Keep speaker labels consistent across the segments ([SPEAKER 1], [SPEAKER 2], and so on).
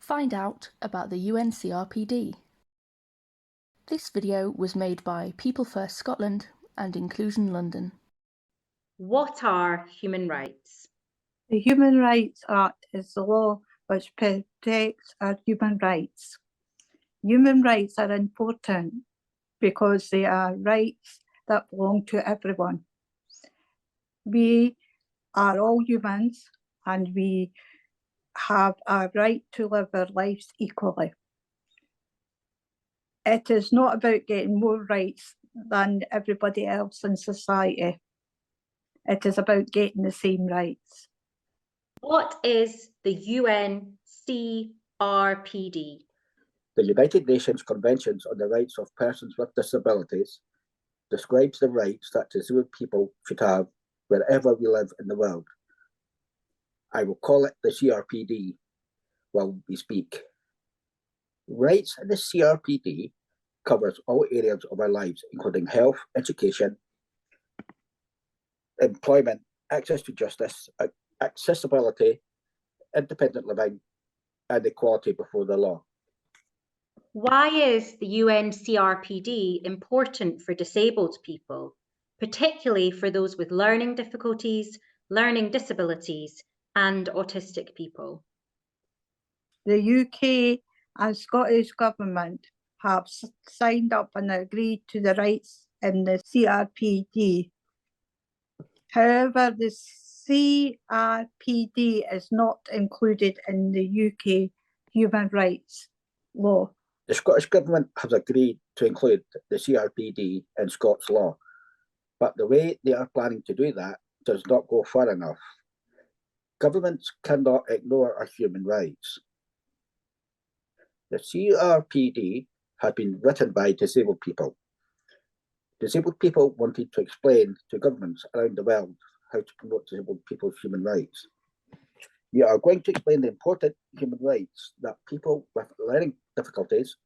[SPEAKER 1] Find out about the UNCRPD. This video was made by People First Scotland and Inclusion London.
[SPEAKER 2] What are human rights?
[SPEAKER 3] The Human Rights Act is the law which protects our human rights. Human rights are important because they are rights that belong to everyone. We are all humans and we have a right to live our lives equally. It is not about getting more rights than everybody else in society. It is about getting the same rights.
[SPEAKER 2] What is the UNCRPD?
[SPEAKER 4] The United Nations Conventions on the Rights of Persons with Disabilities describes the rights that disabled people should have wherever we live in the world. I will call it the CRPD while we speak. Rights in the CRPD covers all areas of our lives, including health, education, employment, access to justice, accessibility, independent living, and equality before the law.
[SPEAKER 2] Why is the UNCRPD important for disabled people, particularly for those with learning difficulties, learning disabilities, and autistic people?
[SPEAKER 3] The UK and Scottish Government have signed up and agreed to the rights in the CRPD. However, the CRPD is not included in the UK human rights law.
[SPEAKER 4] The Scottish Government has agreed to include the CRPD in Scots law, but the way they are planning to do that does not go far enough. Governments cannot ignore our human rights. The CRPD has been written by disabled people. Disabled people wanted to explain to governments around the world how to promote disabled people's human rights. We are going to explain the important human rights that people with learning difficulties,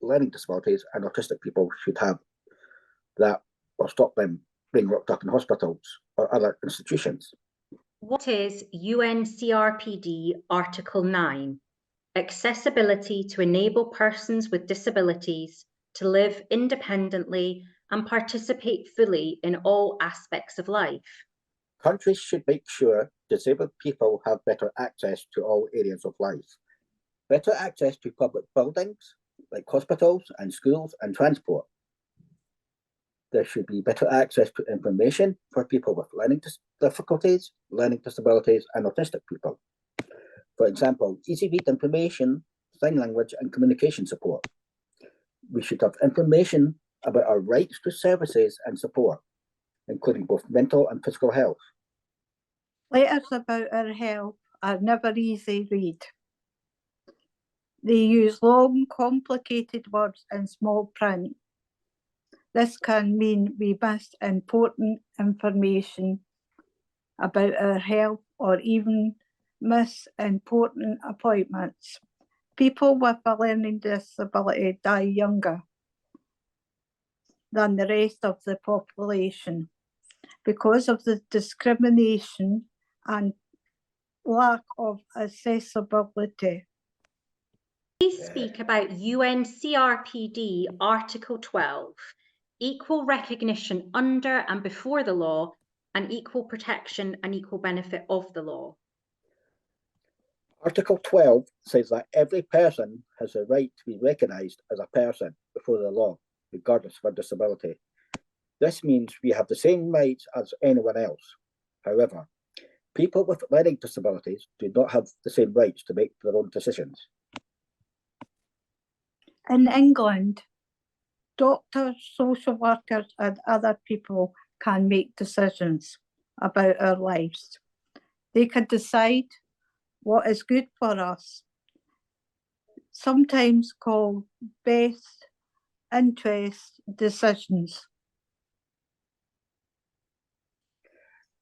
[SPEAKER 4] learning disabilities, and autistic people should have that will stop them being locked up in hospitals or other institutions.
[SPEAKER 2] What is UNCRPD Article 9? Accessibility to enable persons with disabilities to live independently and participate fully in all aspects of life.
[SPEAKER 4] Countries should make sure disabled people have better access to all areas of life. Better access to public buildings like hospitals and schools and transport. There should be better access to information for people with learning difficulties, learning disabilities, and autistic people. For example, easy-read information, sign language, and communication support. We should have information about our rights to services and support, including both mental and physical health.
[SPEAKER 3] Letters about our health are never easy read. They use long, complicated words in small print. This can mean we miss important information about our health or even miss important appointments. People with a learning disability die younger than the rest of the population because of the discrimination and lack of accessibility.
[SPEAKER 2] Please speak about UNCRPD Article 12, equal recognition under and before the law, and equal protection and equal benefit of the law.
[SPEAKER 4] Article 12 says that every person has the right to be recognised as a person before the law, regardless of their disability. This means we have the same rights as anyone else. However, people with learning disabilities do not have the same rights to make their own decisions.
[SPEAKER 3] In England, doctors, social workers, and other people can make decisions about our lives. They can decide what is good for us, sometimes called best interest decisions.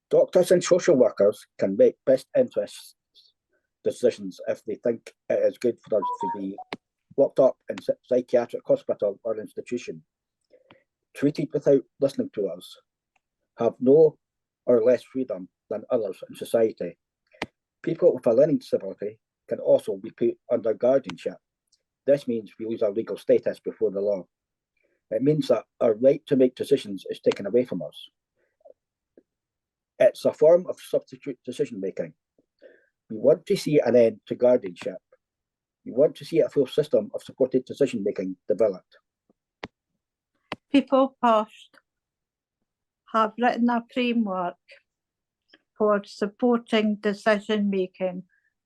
[SPEAKER 4] Doctors and social workers can make best interest decisions if they think it is good for us to be locked up in psychiatric hospital or institution, treated without listening to us, have no or less freedom than others in society. People with a learning disability can also be put under guardianship. This means we lose our legal status before the law. It means that our right to make decisions is taken away from us. It's a form of substitute decision making. We want to see an end to guardianship. We want to see a full system of supported decision making developed.
[SPEAKER 3] People First have written a framework for supporting decision making,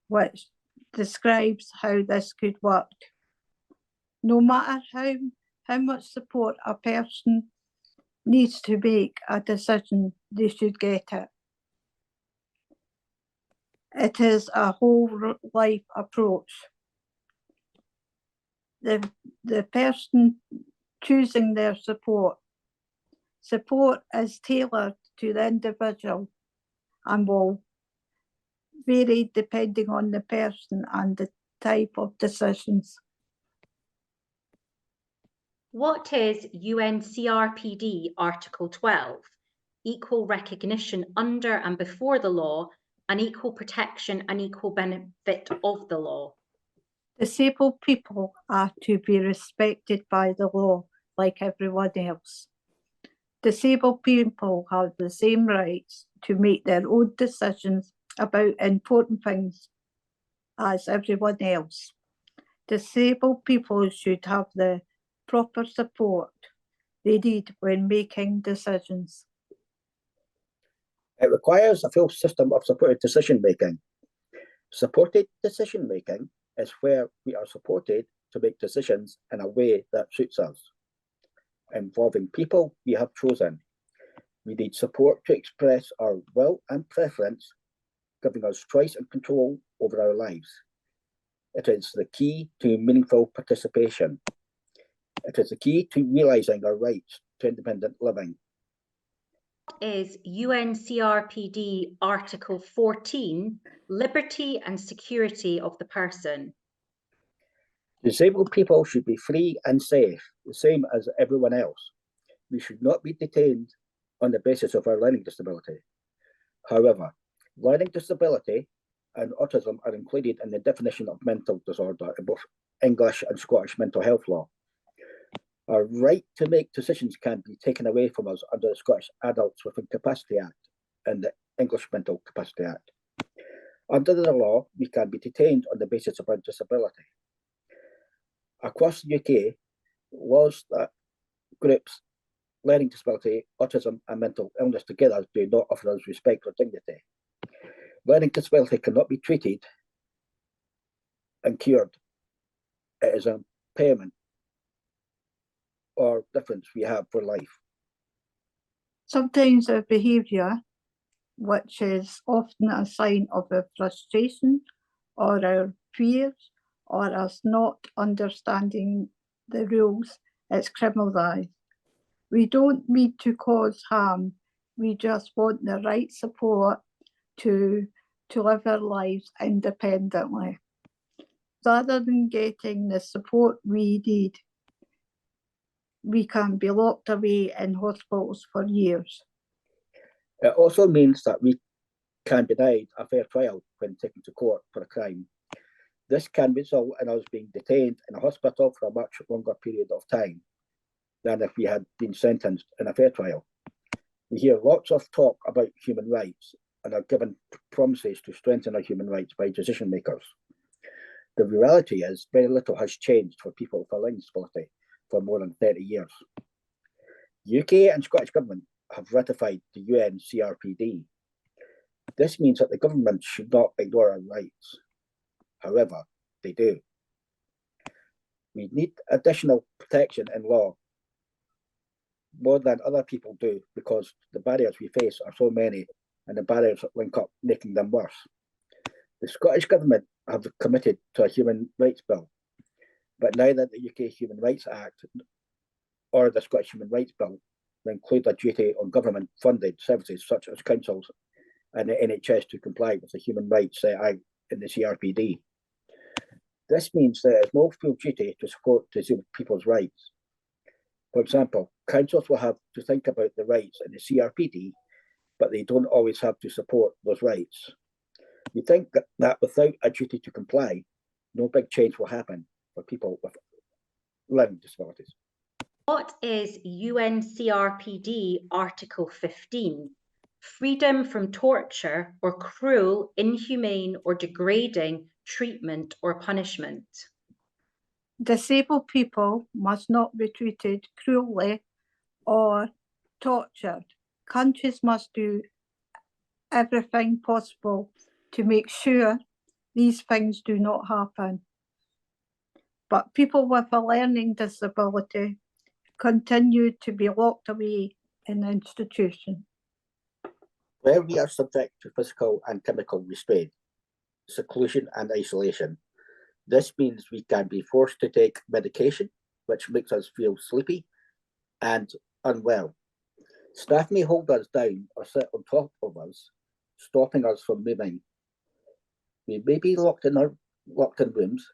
[SPEAKER 3] which describes how this could work. No matter how much support a person needs to make a decision, they should get it. It is a whole life approach. The person choosing their support is tailored to the individual and will vary depending on the person and the type of decisions.
[SPEAKER 2] What is UNCRPD Article 12? Equal recognition under and before the law, and equal protection and equal benefit of the law.
[SPEAKER 3] Disabled people are to be respected by the law like everyone else. Disabled people have the same rights to make their own decisions about important things as everyone else. Disabled people should have the proper support they need when making decisions.
[SPEAKER 4] It requires a full system of supported decision making. Supported decision making is where we are supported to make decisions in a way that suits us, involving people we have chosen. We need support to express our will and preference, giving us choice and control over our lives. It is the key to meaningful participation. It is the key to realising our rights to independent living.
[SPEAKER 2] Is UNCRPD Article 14, liberty and security of the person?
[SPEAKER 4] Disabled people should be free and safe, the same as everyone else. We should not be detained on the basis of our learning disability. However, learning disability and autism are included in the definition of mental disorder in both English and Scottish mental health law. Our right to make decisions can be taken away from us under the Scottish Adults with Incapacity Act and the English Mental Capacity Act. Under the law, we can be detained on the basis of our disability. Across the UK, laws that groups learning disability, autism, and mental illness together do not offer us respect or dignity. Learning disability cannot be treated and cured. It is an impairment or difference we have for life.
[SPEAKER 3] Sometimes our behaviour, which is often a sign of our frustration or our fears or us not understanding the rules, is criminalised. We don't need to cause harm. We just want the right support to live our lives independently. Rather than getting the support we need, we can be locked away in hospitals for years.
[SPEAKER 4] It also means that we can be denied a fair trial when taken to court for a crime. This can result in us being detained in a hospital for a much longer period of time than if we had been sentenced in a fair trial. We hear lots of talk about human rights and are given promises to strengthen our human rights by decision makers. The reality is very little has changed for people with a learning disability for more than 30 years. The UK and Scottish Government have ratified the UNCRPD. This means that the government should not ignore our rights. However, they do. We need additional protection in law, more than other people do, because the barriers we face are so many and the barriers that link up, making them worse. The Scottish Government have committed to a human rights bill, but neither the UK Human Rights Act or the Scottish Human Rights Bill include a duty on government-funded services such as councils and the NHS to comply with the Human Rights Act in the CRPD. This means there is no full duty to support disabled people's rights. For example, councils will have to think about the rights in the CRPD, but they don't always have to support those rights. We think that without a duty to comply, no big change will happen for people with learning disabilities.
[SPEAKER 2] What is UNCRPD Article 15? Freedom from torture or cruel, inhumane or degrading treatment or punishment.
[SPEAKER 3] Disabled people must not be treated cruelly or tortured. Countries must do everything possible to make sure these things do not happen. But people with a learning disability continue to be locked away in institutions.
[SPEAKER 4] Where we are subject to physical and chemical restraint, seclusion and isolation, this means we can be forced to take medication, which makes us feel sleepy and unwell. Staff may hold us down or sit on top of us, stopping us from moving. We may be locked in rooms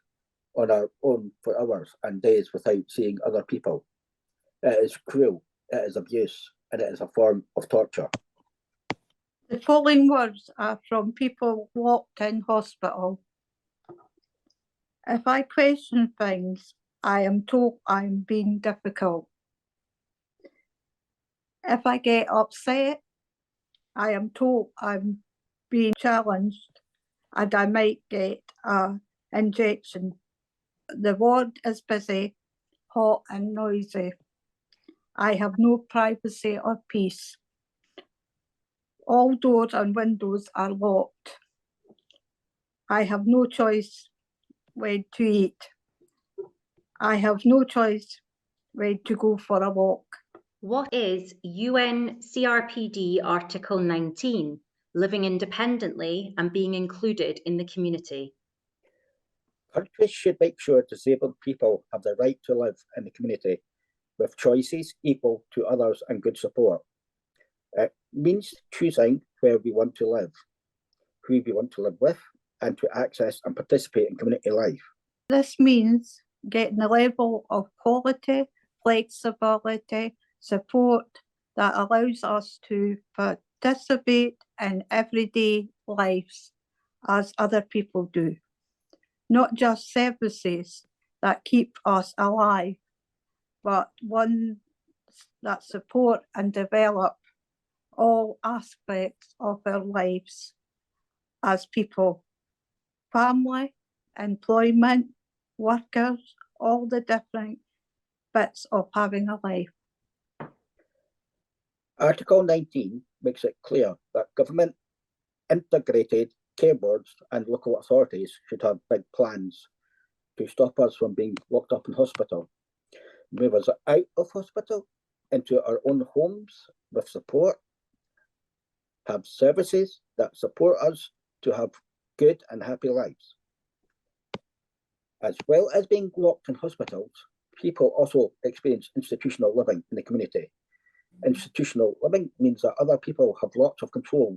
[SPEAKER 4] on our own for hours and days without seeing other people. It is cruel, it is abuse, and it is a form of torture.
[SPEAKER 3] The following words are from people locked in hospital. If I question things, I am told I'm being difficult. If I get upset, I am told I'm being challenged and I might get an injection. The ward is busy, hot and noisy. I have no privacy or peace. All doors and windows are locked. I have no choice when to eat. I have no choice when to go for a walk.
[SPEAKER 2] What is UNCRPD Article 19? Living independently and being included in the community.
[SPEAKER 4] Countries should make sure disabled people have the right to live in the community with choices equal to others and good support. It means choosing where we want to live, who we want to live with, and to access and participate in community life.
[SPEAKER 3] This means getting a level of quality, flexibility, support that allows us to participate in everyday lives as other people do. Not just services that keep us alive, but ones that support and develop all aspects of our lives as people. Family, employment, workers, all the different bits of having a life.
[SPEAKER 4] Article 19 makes it clear that government, integrated care boards and local authorities should have big plans to stop us from being locked up in hospital, move us out of hospital into our own homes with support, have services that support us to have good and happy lives. As well as being locked in hospitals, people also experience institutional living in the community. Institutional living means that other people have lots of control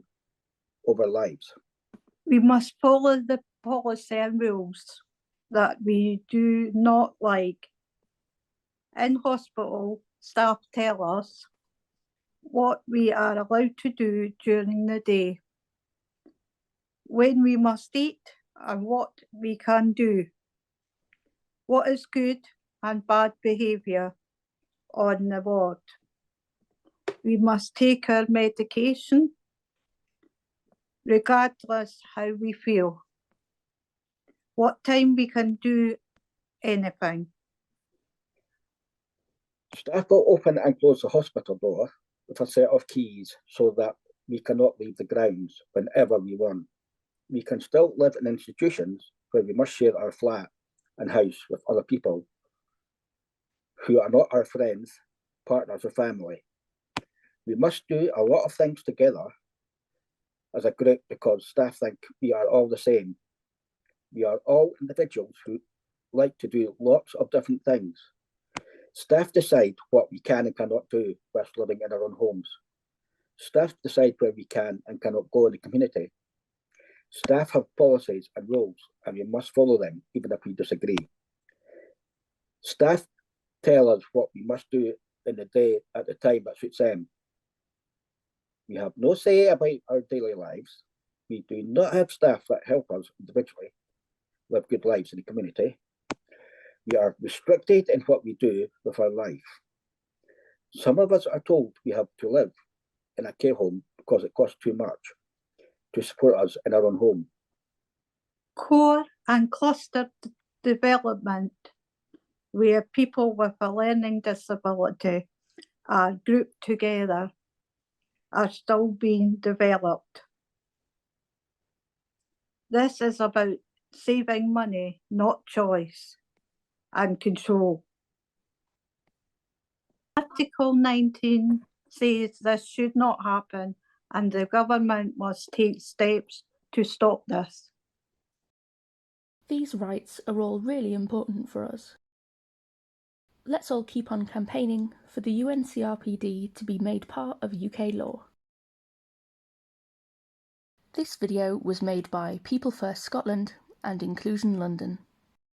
[SPEAKER 4] over lives.
[SPEAKER 3] We must follow the policy and rules that we do not like. In hospital, staff tell us what we are allowed to do during the day, when we must eat and what we can do, what is good and bad behaviour on the ward. We must take our medication regardless how we feel, what time we can do anything.
[SPEAKER 4] Staff will open and close the hospital door with a set of keys so that we cannot leave the grounds whenever we want. We can still live in institutions where we must share our flat and house with other people who are not our friends, partners or family. We must do a lot of things together as a group because staff think we are all the same. We are all individuals who like to do lots of different things. Staff decide what we can and cannot do whilst living in our own homes. Staff decide where we can and cannot go in the community. Staff have policies and rules and we must follow them even if we disagree. Staff tell us what we must do in the day at the time that suits them. We have no say about our daily lives. we do not have staff that help us individually live good lives in the community. We are restricted in what we do with our life. Some of us are told we have to live in a care home because it costs too much to support us in our own home.
[SPEAKER 3] Core and cluster development, where people with a learning disability are grouped together, are still being developed. This is about saving money, not choice, and control. Article 19 says this should not happen, and the government must take steps to stop this.
[SPEAKER 1] These rights are all really important for us. Let's all keep on campaigning for the UNCRPD to be made part of UK law. This video was made by People First Scotland and Inclusion London.